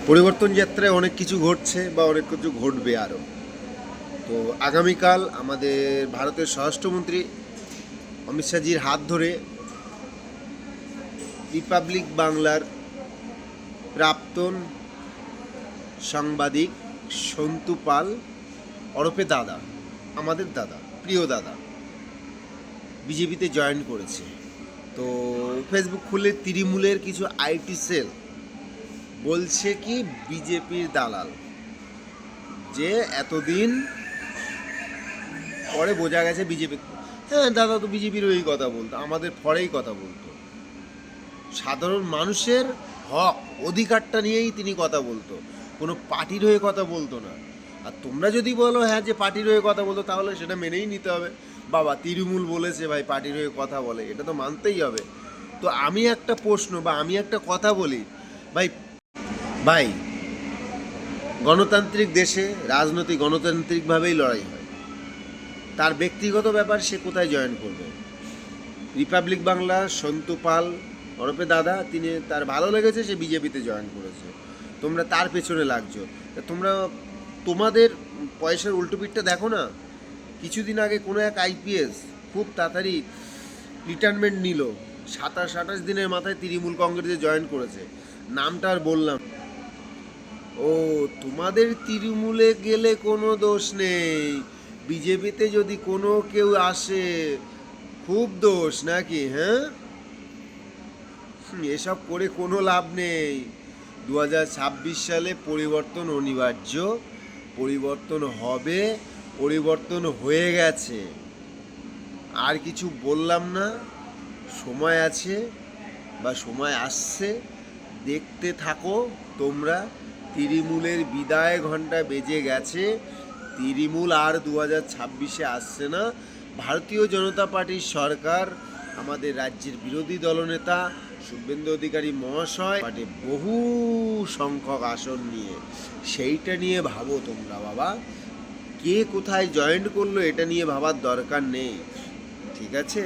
পরিবর্তন যাত্রায় অনেক কিছু ঘটছে বা অনেক কিছু ঘটবে আরও। তো আগামীকাল আমাদের ভারতের স্বরাষ্ট্রমন্ত্রী অমিত শাহজির হাত ধরে রিপাবলিক বাংলার প্রাক্তন সাংবাদিক সন্তু পাল ওরফে দাদা, আমাদের দাদা, প্রিয় দাদা, বিজেপিতে জয়েন করেছে। তো ফেসবুক খুলে তৃণমূলের কিছু আইটি সেল বলছে কি বিজেপির দালাল, যে এতদিন পরে বোঝা গেছে বিজেপি। হ্যাঁ, দাদা তো বিজেপির ওই কথা বলতো, আমাদের পরেই কথা বলতো, সাধারণ মানুষের হক অধিকারটা নিয়েই তিনি কথা বলতো, কোনো পার্টির হয়ে কথা বলতো না। আর তোমরা যদি বলো হ্যাঁ যে পার্টির হয়ে কথা বলতো, তাহলে সেটা মেনেই নিতে হবে। বাবা তৃণমূল বলেছে ভাই পার্টির হয়ে কথা বলে, এটা তো মানতেই হবে। তো আমি একটা প্রশ্ন বা আমি একটা কথা বলি, ভাই ভাই গণতান্ত্রিক দেশে রাজনীতি গণতান্ত্রিকভাবেই লড়াই হয়। তার ব্যক্তিগত ব্যাপার, সে কোথায় জয়েন করবে। রিপাবলিক বাংলা সন্তু পাল ওরফে দাদা, তিনি তার ভালো লেগেছে, সে বিজেপিতে জয়েন করেছে, তোমরা তার পেছনে লাগছো। তা তোমরা তোমাদের পয়সার উল্টোপিঠটা দেখো না। কিছুদিন আগে কোনো এক আইপিএস খুব তাড়াতাড়ি রিটায়ারমেন্ট নিল, 27-28 দিনের মাথায় তৃণমূল কংগ্রেসে জয়েন করেছে, নামটা আর বললাম। ও, তোমাদের তৃণমূলে গেলে কোনো দোষ নেই, বিজেপিতে যদি কোনো কেউ আসে খুব দোষ নাকি? হ্যাঁ, এসব করে কোনো লাভ নেই। 2026 সালে পরিবর্তন অনিবার্য, পরিবর্তন হবে, পরিবর্তন হয়ে গেছে। আর কিছু বললাম না, সময় আছে বা সময় আসছে, দেখতে থাকো তোমরা। তৃণমূলের বিদায় ঘণ্টা বেজে গেছে, তৃণমূল আর 2026-এ আসছে না। ভারতীয় জনতা পার্টির সরকার, আমাদের রাজ্যের বিরোধী দলনেতা শুভেন্দু অধিকারী মহাশয় পার্টি বহু সংখ্যক আসন নিয়ে, সেইটা নিয়ে ভাবো তোমরা বাবা। কে কোথায় জয়েন করলো এটা নিয়ে ভাবার দরকার নেই, ঠিক আছে?